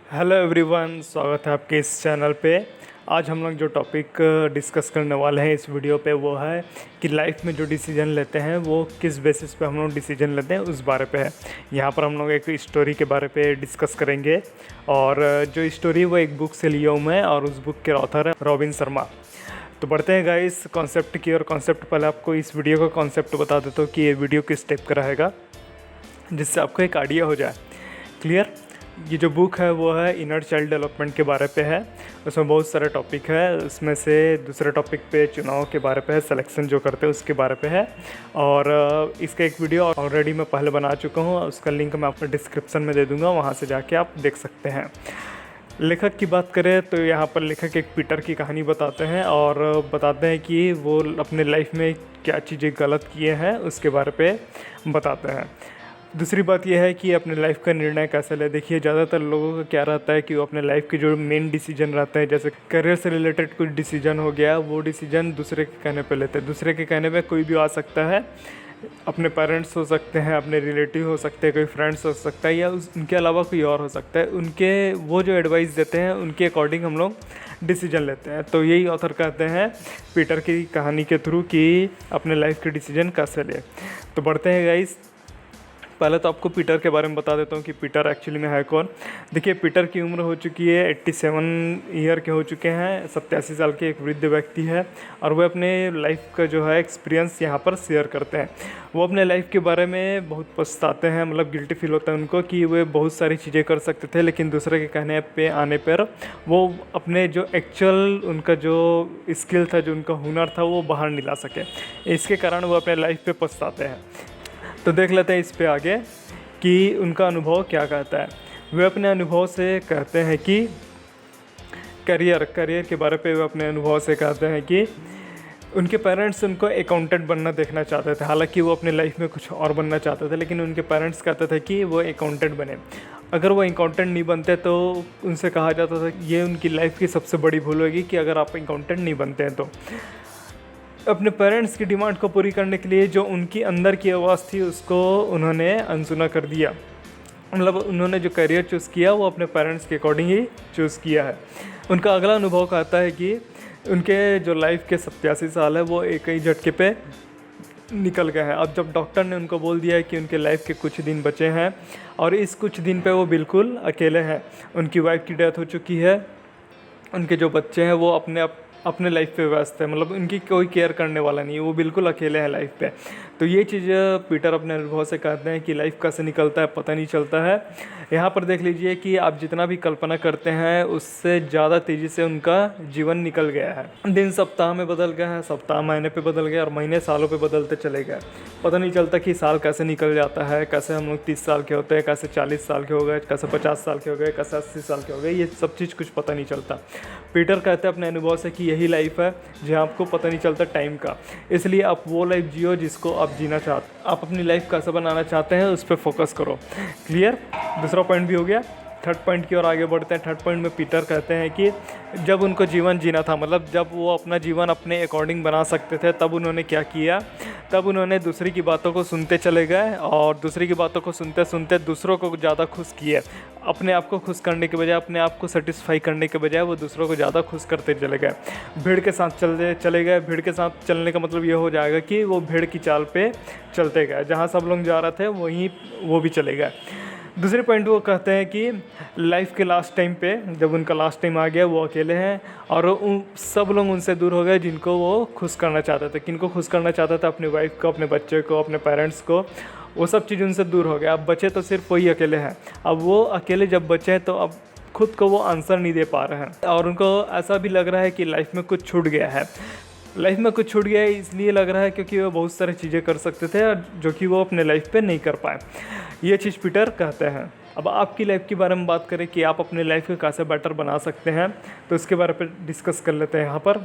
Hello everyone, स्वागत है आपके इस चैनल पे। आज हम लोग जो टॉपिक डिस्कस करने वाले हैं इस वीडियो पे वो है कि लाइफ में जो डिसीजन लेते हैं वो किस बेसिस पे हम लोग डिसीजन लेते हैं उस बारे पे है। यहाँ पर हम लोग एक स्टोरी के बारे पे डिस्कस करेंगे और जो स्टोरी वो एक बुक से लिया हूँ मैं और उस बुक के ऑथर है रॉबिन शर्मा। तो बढ़ते हैं गाइस कॉन्सेप्ट की। और कॉन्सेप्ट पहले आपको इस वीडियो का कॉन्सेप्ट बता देता हूँ कि ये वीडियो किस टाइप का रहेगा, जिससे आपको एक आइडिया हो जाए क्लियर। ये जो बुक है वो है इनर चाइल्ड डेवलपमेंट के बारे पे है। उसमें बहुत सारे टॉपिक है, उसमें से दूसरे टॉपिक पे चुनाव के बारे पे है, सिलेक्शन जो करते हैं उसके बारे पे है। और इसका एक वीडियो ऑलरेडी मैं पहले बना चुका हूँ, उसका लिंक मैं आपको डिस्क्रिप्शन में दे दूँगा, वहाँ से जाके आप देख सकते हैं। लेखक की बात करें तो यहाँ पर लेखक एक पीटर की कहानी बताते हैं और बताते हैं कि वो अपने लाइफ में क्या चीज़ें गलत किए हैं उसके बारे पे बताते हैं। दूसरी बात यह है कि अपने लाइफ का निर्णय कैसे ले। देखिए ज़्यादातर लोगों का क्या रहता है कि वो अपने लाइफ के जो मेन डिसीजन रहते हैं, जैसे करियर से रिलेटेड कुछ डिसीजन हो गया, वो डिसीजन दूसरे के कहने पे लेते हैं। दूसरे के कहने पे कोई भी आ सकता है, अपने पेरेंट्स हो सकते हैं, अपने रिलेटिव हो सकते हैं, कोई फ्रेंड्स हो सकता है, या उनके अलावा कोई और हो सकता है। उनके वो जो एडवाइस देते हैं उनके अकॉर्डिंग हम लोग डिसीजन लेते हैं। तो यही ऑथर कहते हैं पीटर की कहानी के थ्रू कि अपने लाइफ के डिसीजन कैसे ले। तो बढ़ते हैं गाइस। पहले तो आपको पीटर के बारे में बता देता हूँ कि पीटर एक्चुअली में है कौन। देखिए पीटर की उम्र हो चुकी है 87 ईयर के हो चुके हैं, 87 साल के एक वृद्ध व्यक्ति है। और वह अपने लाइफ का जो है एक्सपीरियंस यहाँ पर शेयर करते हैं। वो अपने लाइफ के बारे में बहुत पछताते हैं, मतलब गिल्टी फील होता है उनको कि वे बहुत सारी चीज़ें कर सकते थे, लेकिन दूसरे के कहने पे आने पर वो अपने जो एक्चुअल उनका जो स्किल था, जो उनका हुनर था, वो बाहर नहीं ला सके। इसके कारण वो अपने लाइफ पे पछताते हैं। तो देख लेते हैं इस पे आगे कि उनका अनुभव क्या कहता है। वे अपने अनुभव से कहते हैं कि करियर के बारे पे वे अपने अनुभव से कहते हैं कि उनके पेरेंट्स उनको अकाउंटेंट बनना देखना चाहते थे। हालांकि वो अपने लाइफ में कुछ और बनना चाहते थे, लेकिन उनके पेरेंट्स कहते थे कि वो अकाउंटेंट बने। अगर वो अकाउंटेंट नहीं बनते तो उनसे कहा जाता था ये उनकी लाइफ की सबसे बड़ी भूल होगी कि अगर आप अकाउंटेंट नहीं बनते हैं तो। अपने पेरेंट्स की डिमांड को पूरी करने के लिए जो उनकी अंदर की आवाज़ थी उसको उन्होंने अनसुना कर दिया। मतलब उन्होंने जो करियर चूज़ किया वो अपने पेरेंट्स के अकॉर्डिंग ही चूज़ किया है। उनका अगला अनुभव कहता है कि उनके जो लाइफ के 87 साल है वो एक ही झटके पे निकल गए हैं। अब जब डॉक्टर ने उनको बोल दिया है कि उनके लाइफ के कुछ दिन बचे हैं और इस कुछ दिन पे वो बिल्कुल अकेले हैं। उनकी वाइफ की डेथ हो चुकी है, उनके जो बच्चे हैं वो अपने लाइफ पे व्यस्त है, मतलब उनकी कोई केयर करने वाला नहीं है, वो बिल्कुल अकेले हैं लाइफ पे। तो ये चीज़ पीटर अपने अनुभव से कहते हैं कि लाइफ कैसे निकलता है पता नहीं चलता है। यहाँ पर देख लीजिए कि आप जितना भी कल्पना करते हैं उससे ज़्यादा तेज़ी से उनका जीवन निकल गया है। दिन सप्ताह में बदल गया है, सप्ताह महीने पे बदल गया और महीने सालों पे बदलते चले गए। पता नहीं चलता कि साल कैसे निकल जाता है, कैसे हम लोग 30 साल के होते हैं, कैसे 40 साल के हो गए, कैसे 50 साल के हो गए, कैसे 80 साल के हो गए, ये सब चीज़ कुछ पता नहीं चलता। पीटर कहते हैं अपने अनुभव से कि यही लाइफ है जहाँ आपको पता नहीं चलता टाइम का। इसलिए आप वो लाइफ जियो जिसको आप जीना चाहते, आप अपनी लाइफ कैसे बनाना चाहते हैं उस पर फोकस करो। क्लियर। दूसरा पॉइंट भी हो गया। थर्ड पॉइंट की ओर आगे बढ़ते हैं। थर्ड पॉइंट में पीटर कहते हैं कि जब उनको जीवन जीना था, मतलब जब वो अपना जीवन अपने अकॉर्डिंग बना सकते थे, तब उन्होंने क्या किया, तब उन्होंने दूसरी की बातों को सुनते चले गए और दूसरी की बातों को सुनते सुनते दूसरों को ज़्यादा खुश किए। अपने आप को खुश करने के बजाय, अपने आप को सेटिस्फाई करने के बजाय वो दूसरों को ज़्यादा खुश करते चले गए। भीड़ के साथ चले गए। भीड़ के साथ चलने का मतलब ये हो जाएगा कि वो भीड़ की चाल पे चलते गए, जहाँ सब लोग जा रहे थे वहीं वो भी चले गए। दूसरे पॉइंट वो कहते हैं कि लाइफ के लास्ट टाइम पे, जब उनका लास्ट टाइम आ गया, वो अकेले हैं और उन सब लोग उनसे दूर हो गए जिनको वो खुश करना चाहते थे। किनको खुश करना चाहता था? अपनी वाइफ को, अपने बच्चे को, अपने पेरेंट्स को। वो सब चीज़ उनसे दूर हो गया। अब बचे तो सिर्फ वही अकेले हैं। अब वो अकेले जब बचे हैं तो अब खुद को वो आंसर नहीं दे पा रहे हैं और उनको ऐसा भी लग रहा है कि लाइफ में कुछ छूट गया है। लाइफ में कुछ छूट गया है इसलिए लग रहा है क्योंकि वो बहुत सारी चीज़ें कर सकते थे और जो कि वो अपने लाइफ पे नहीं कर पाए। ये चीज़ पीटर कहते हैं। अब आपकी लाइफ के बारे में बात करें कि आप अपने लाइफ को कैसे बेटर बना सकते हैं, तो इसके बारे में डिस्कस कर लेते हैं। यहाँ पर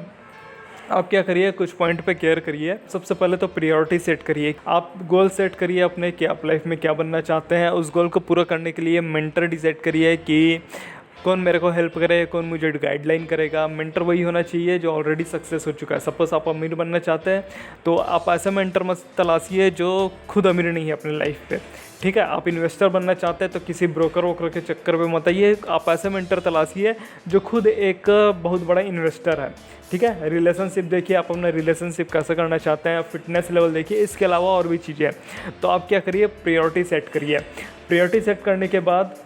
आप क्या करिए, कुछ पॉइंट पे केयर करिए। सबसे पहले तो प्रायोरिटी सेट करिए। आप गोल सेट करिए अपने कि आप लाइफ में क्या बनना चाहते हैं। उस गोल को पूरा करने के लिए मेंटर डिसाइड करिए कि कौन मेरे को हेल्प करे, कौन मुझे गाइडलाइन करेगा। मेंटर वही होना चाहिए जो ऑलरेडी सक्सेस हो चुका है। सपोज़ आप अमीर बनना चाहते हैं तो आप ऐसा मेंटर मत तलाशिए जो खुद अमीर नहीं है अपनी लाइफ पे, ठीक है। आप इन्वेस्टर बनना चाहते हैं तो किसी ब्रोकर वोकर के चक्कर में मत आइए, आप ऐसे मेंटर तलाशिए जो खुद एक बहुत बड़ा इन्वेस्टर है, ठीक है। रिलेशनशिप देखिए, आप अपना रिलेशनशिप कैसे करना चाहते हैं, फिटनेस लेवल देखिए, इसके अलावा और भी चीज़ें हैं। तो आप क्या करिए, प्रायोरिटी सेट करिए। प्रायोरिटी सेट करने के बाद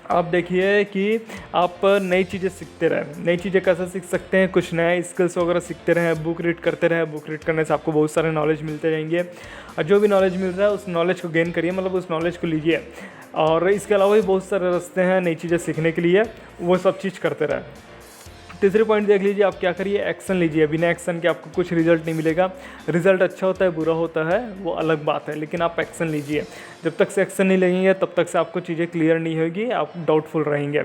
आप देखिए कि आप नई चीज़ें सीखते रहें। नई चीज़ें कैसे सीख सकते हैं, कुछ नए स्किल्स वगैरह सीखते रहें, बुक रीड करते रहें। बुक रीड करने से आपको बहुत सारे नॉलेज मिलते रहेंगे, और जो भी नॉलेज मिल रहा है उस नॉलेज को गेन करिए, मतलब उस नॉलेज को लीजिए। और इसके अलावा भी बहुत सारे रास्ते हैं नई चीज़ें सीखने के लिए, वो सब चीज़ करते रहें। तीसरी पॉइंट देख लीजिए, आप क्या करिए, एक्शन लीजिए। बिना एक्शन के आपको कुछ रिजल्ट नहीं मिलेगा। रिजल्ट अच्छा होता है, बुरा होता है, वो अलग बात है, लेकिन आप एक्शन लीजिए। जब तक से एक्शन नहीं लेंगे तब तक से आपको चीज़ें क्लियर नहीं होगी, आप डाउटफुल रहेंगे।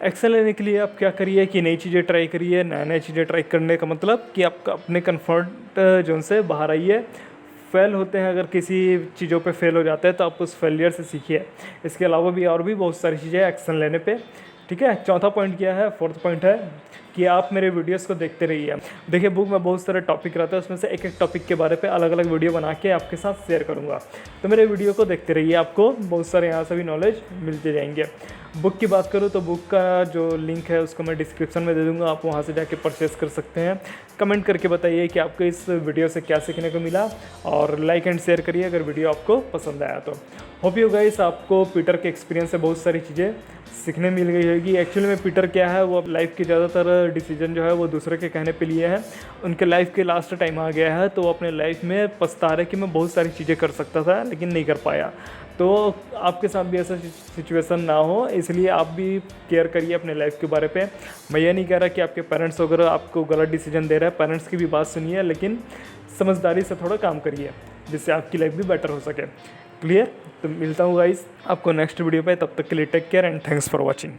एक्शन लेने के लिए आप क्या करिए कि नई चीज़ें ट्राई करिए। नए चीज़ें ट्राई करने का मतलब कि आप अपने कंफर्ट जोन से बाहर आइए। फेल होते हैं, अगर किसी चीज़ों पे फेल हो जाते हैं तो आप उस फेलियर से सीखिए। इसके अलावा भी और भी बहुत सारी चीज़ें एक्शन लेने पे, ठीक है। चौथा पॉइंट क्या है, फोर्थ पॉइंट है कि आप मेरे वीडियोस को देखते रहिए। देखिए, बुक में बहुत सारे टॉपिक रहते हैं, उसमें से एक एक टॉपिक के बारे पे अलग अलग वीडियो बना के आपके साथ शेयर करूँगा। तो मेरे वीडियो को देखते रहिए, आपको बहुत सारे यहाँ से भी नॉलेज मिलते जाएंगे। बुक की बात करूँ तो बुक का जो लिंक है उसको मैं डिस्क्रिप्शन में दे दूँगा, आप वहाँ से जाके परचेस कर सकते हैं। कमेंट करके बताइए कि आपको इस वीडियो से क्या सीखने को मिला, और लाइक एंड शेयर करिए अगर वीडियो आपको पसंद आया तो। होप यू गाइस आपको पीटर के एक्सपीरियंस से बहुत सारी चीज़ें सीखने मिल गई होगी। एक्चुअली में पीटर क्या है, वो लाइफ के ज़्यादातर डिसीजन जो है वो दूसरे के कहने पे लिए हैं। उनके लाइफ के लास्ट टाइम आ गया है, तो वो अपने लाइफ में पछता रहे कि मैं बहुत सारी चीज़ें कर सकता था लेकिन नहीं कर पाया। तो आपके साथ भी ऐसा सिचुएशन ना हो, इसलिए आप भी केयर करिए अपने लाइफ के बारे पे। मैं ये नहीं कह रहा कि आपके पेरेंट्स वगैरह आपको गलत डिसीजन दे रहे हैं, पेरेंट्स की भी बात सुनिए, लेकिन समझदारी से थोड़ा काम करिए जिससे आपकी लाइफ भी बेटर हो सके। क्लियर? तो मिलता हूँ गाइस आपको नेक्स्ट वीडियो पे, तब तक के लिए take care and thanks for watching.